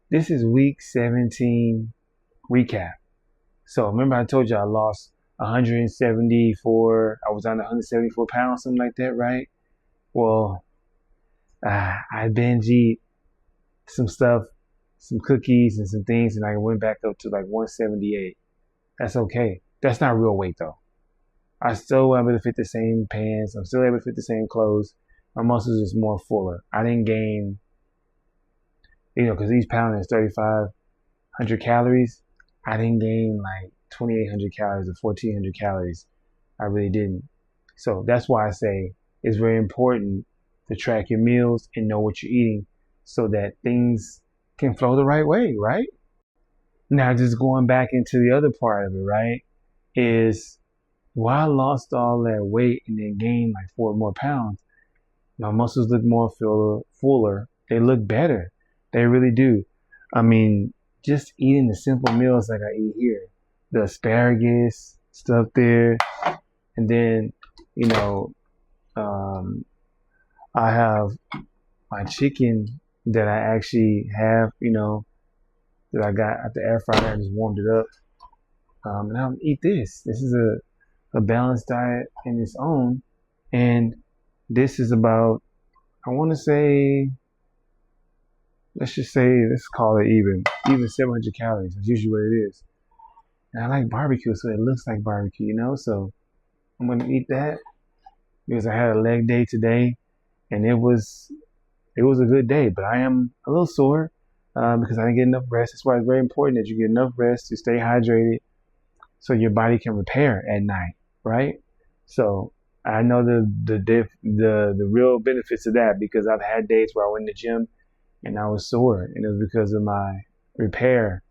This is week 17 recap. So remember I told you I lost 174, I was on 174 pounds, something like that, right? Well, I binge eat some stuff, some cookies and some things, and I went back up to like 178. That's okay. That's not real weight though. I still able to fit the same pants. I'm still able to fit the same clothes. My muscles is more fuller. I didn't gain, because each pound is 3,500 calories. I didn't gain like 2,800 calories or 1,400 calories. I really didn't. So that's why I say it's very important to track your meals and know what you're eating so that things can flow the right way, right? Now, just going back into the other part of it, right, is why I lost all that weight and then gained like 4 more pounds. My muscles look more fuller. They look better. They really do. I mean, just eating the simple meals like I eat here, the asparagus stuff there, and then, you know, um, I have my chicken that I actually have, that I got at the air fryer. I just warmed it up. And I'll eat this. This is a balanced diet in its own. And this is about, I want to say, let's call it even 700 calories. That's usually what it is. And I like barbecue, so it looks like barbecue. So I'm going to eat that because I had a leg day today and it was a good day, but I am a little sore because I didn't get enough rest. That's why it's very important that you get enough rest to stay hydrated so your body can repair at night, right? So I know the real benefits of that because I've had days where I went to the gym and I was sore, and it was because of my repair,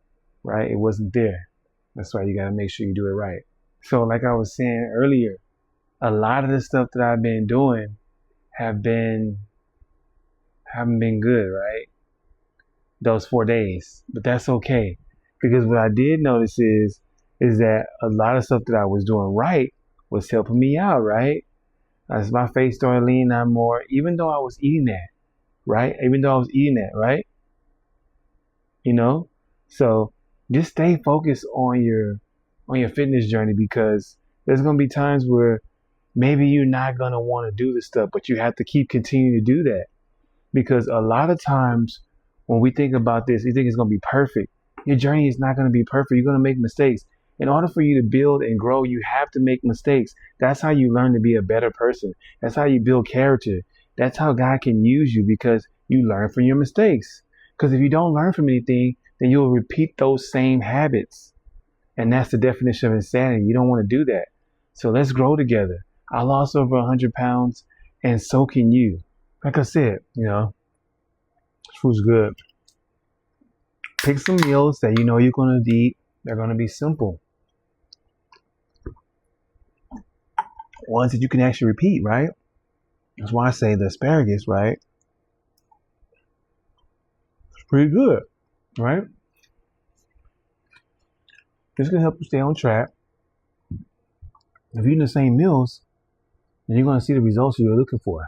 right? It wasn't there. That's why you got to make sure you do it right. So like I was saying earlier, a lot of the stuff that I've been doing have been haven't been good, right? Those 4 days, but that's okay because what I did notice is that a lot of stuff that I was doing right was helping me out, right? As my face started leaning out more, even though I was eating that, right? Even though I was eating that, right? You know, so just stay focused on your fitness journey because there's gonna be times where maybe you're not gonna want to do this stuff, but you have to keep continuing to do that because a lot of times when we think about this, we think it's gonna be perfect. Your journey is not gonna be perfect. You're gonna make mistakes. In order for you to build and grow, you have to make mistakes. That's how you learn to be a better person. That's how you build character. That's how God can use you because you learn from your mistakes. Because if you don't learn from anything, then you'll repeat those same habits. And that's the definition of insanity. You don't want to do that. So let's grow together. I lost over 100 pounds, and so can you. Like I said, this food's good. Pick some meals that you know you're going to eat. They're going to be simple. Ones that you can actually repeat, right? That's why I say the asparagus, right? It's pretty good, right? This can help you stay on track. If you're eating the same meals, then you're going to see the results you're looking for.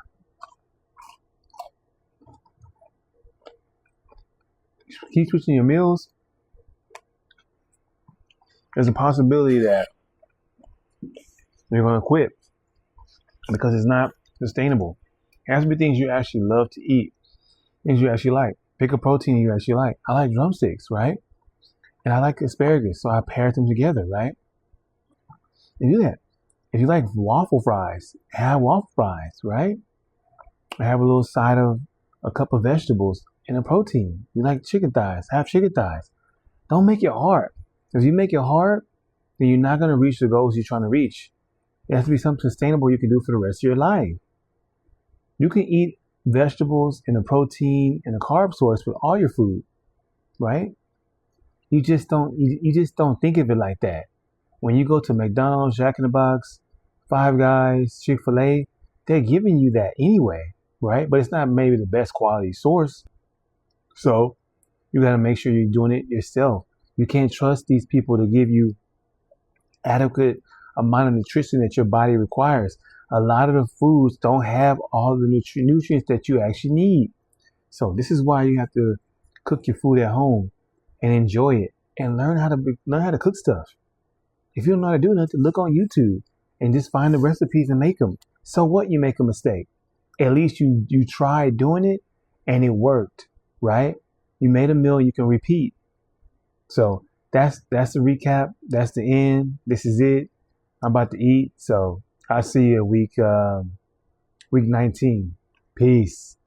Keep switching your meals. There's a possibility that you're going to quit because it's not sustainable. It has to be things you actually love to eat, things you actually like. Pick a protein you actually like. I like drumsticks, right? And I like asparagus, so I paired them together, right? And do that. If you like waffle fries, have waffle fries, right? I have a little side of a cup of vegetables and a protein. You like chicken thighs, have chicken thighs. Don't make it hard. If you make it hard, then you're not going to reach the goals you're trying to reach. It has to be something sustainable you can do for the rest of your life. You can eat vegetables and a protein and a carb source with all your food, right? You just don't think of it like that. When you go to McDonald's, Jack in the Box, Five Guys, Chick-fil-A, they're giving you that anyway, right? But it's not maybe the best quality source. So you got to make sure you're doing it yourself. You can't trust these people to give you adequate amount of nutrition that your body requires. A lot of the foods don't have all the nutrients that you actually need. So this is why you have to cook your food at home and enjoy it and learn how to cook stuff. If you don't know how to do nothing, look on YouTube and just find the recipes and make them. So what? You make a mistake. At least you tried doing it and it worked, right? You made a meal you can repeat. So that's the recap. That's the end. This is it. I'm about to eat. So I'll see you week 19. Peace.